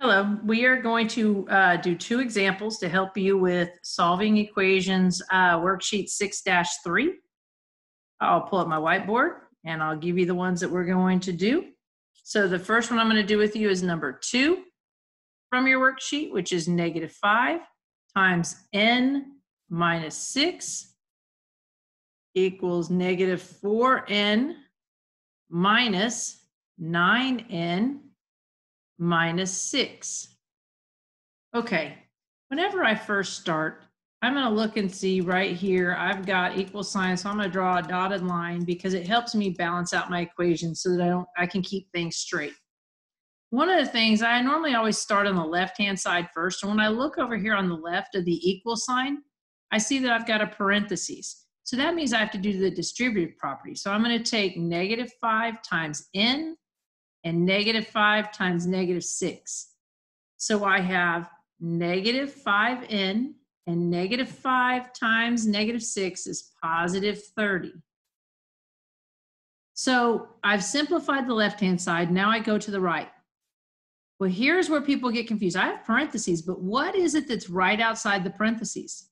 Hello, we are going to do two examples to help you with solving equations worksheet 6-3. I'll pull up my whiteboard and I'll give you the ones that we're going to do. So the first one I'm going to do with you is number 2 from your worksheet, which is -5 times n minus 6 equals -4n minus 9n minus 6. Okay, whenever I first start, I'm going to look and see right here, I've got equal signs, so I'm going to draw a dotted line because it helps me balance out my equations so that I can keep things straight. One of the things, I normally always start on the left-hand side first, and when I look over here on the left of the equal sign, I see that I've got a parentheses. So that means I have to do the distributive property. So I'm going to take -5 times n and -5 times -6. So I have -5n and -5 times -6 is +30. So I've simplified the left-hand side. Now I go to the right. Well, here's where people get confused. I have parentheses, but what is it that's right outside the parentheses?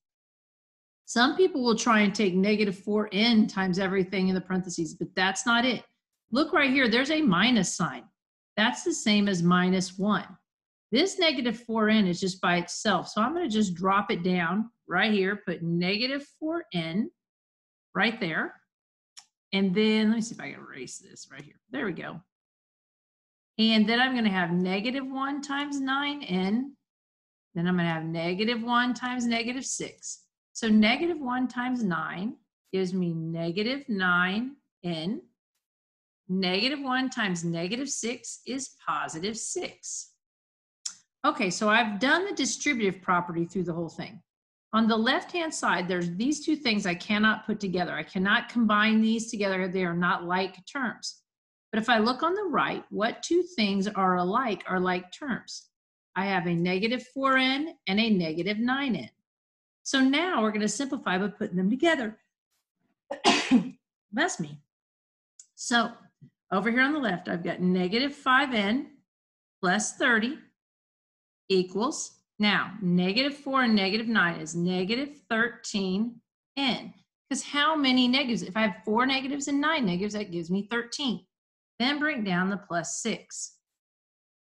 Some people will try and take -4n times everything in the parentheses, but that's not it. Look right here, there's a minus sign. That's the same as -1. This -4n is just by itself. So I'm going to just drop it down right here, put -4n right there. And then, let me see if I can erase this right here. There we go. And then I'm going to have -1 times 9n. Then I'm going to have -1 times -6. So -1 times 9 gives me -9n. -1 times -6 is +6. Okay, so I've done the distributive property through the whole thing. On the left-hand side, there's these two things I cannot put together. I cannot combine these together. They are not like terms. But if I look on the right, what two things are alike are like terms? I have a -4n and a -9n. So now we're going to simplify by putting them together. Bless me. So over here on the left, I've got -5n plus 30 equals, now -4 and -9 is -13n. Because how many negatives? If I have 4 negatives and 9 negatives, that gives me 13. Then bring down the +6.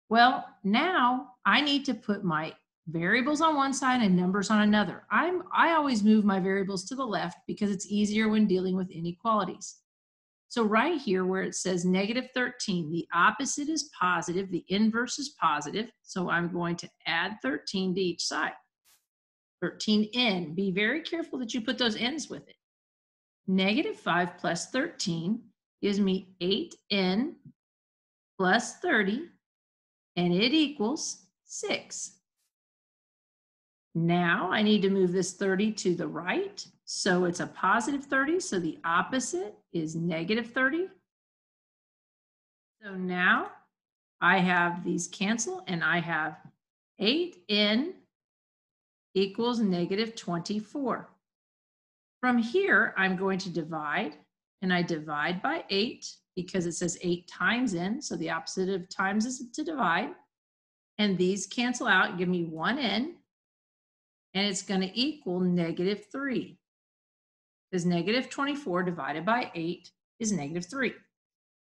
Well, now I need to put my variables on one side and numbers on another. I always move my variables to the left because it's easier when dealing with inequalities. So right here where it says -13, the opposite is positive, the inverse is positive. So I'm going to add 13 to each side. 13n. Be very careful that you put those n's with it. -5 plus 13 gives me 8n plus 30, and it equals 6. Now I need to move this 30 to the right. So it's a +30, so the opposite is -30. So now I have these cancel, and I have 8n equals -24. From here, I'm going to divide, and I divide by 8 because it says 8 times n, so the opposite of times is to divide. And these cancel out, give me 1n, and it's going to equal -3. Because -24 divided by 8 is -3.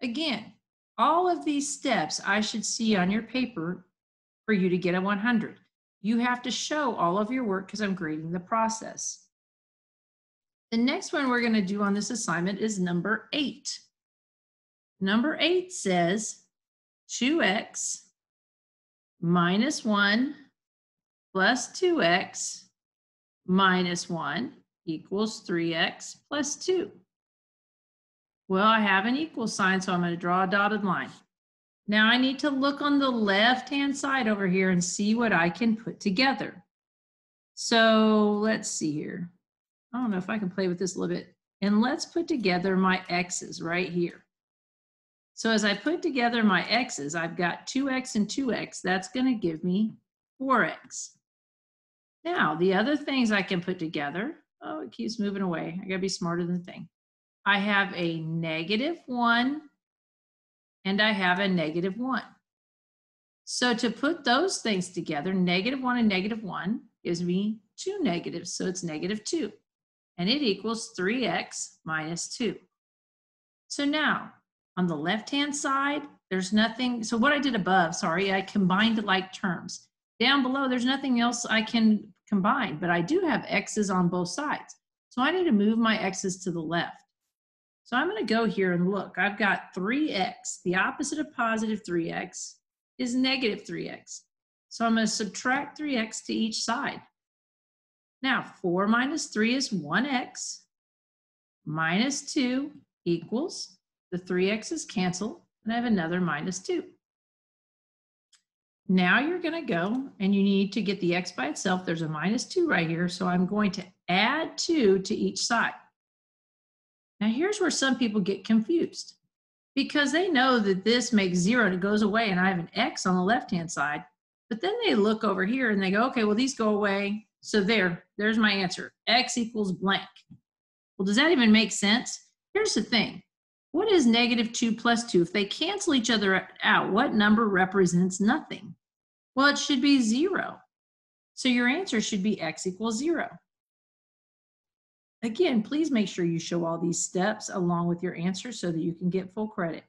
Again, all of these steps I should see on your paper for you to get a 100. You have to show all of your work because I'm grading the process. The next one we're going to do on this assignment is number 8. Number 8 says 2x minus 1 plus 2x minus 1 equals 3x plus 2. Well, I have an equal sign, so I'm going to draw a dotted line. Now I need to look on the left-hand side over here and see what I can put together. So let's see here. I don't know if I can play with this a little bit. And let's put together my x's right here. So as I put together my x's, I've got 2x and 2x. That's going to give me 4x. Now, the other things I can put together, oh, it keeps moving away. I got to be smarter than the thing. I have a -1 and I have a -1. So to put those things together, -1 and -1 gives me two negatives, so it's -2. And it equals 3x minus 2. So now, on the left-hand side, there's nothing. So what I did above, sorry, I combined like terms. Down below, there's nothing else I can combine, but I do have x's on both sides. So I need to move my x's to the left. So I'm going to go here and look. I've got 3x. The opposite of positive 3x is negative 3x. So I'm going to subtract 3x to each side. Now, 4 minus 3 is 1x, minus 2 equals, the 3x's cancel, and I have another minus 2. Now you're going to go and you need to get the x by itself. There's a minus 2 right here, so I'm going to add 2 to each side. Now here's where some people get confused because they know that this makes 0 and it goes away and I have an x on the left-hand side, but then they look over here and they go, okay, well, these go away. So there's my answer, x equals blank. Well, does that even make sense? Here's the thing. What is -2 plus 2? If they cancel each other out, what number represents nothing? Well, it should be 0. So your answer should be x equals 0. Again, please make sure you show all these steps along with your answer so that you can get full credit.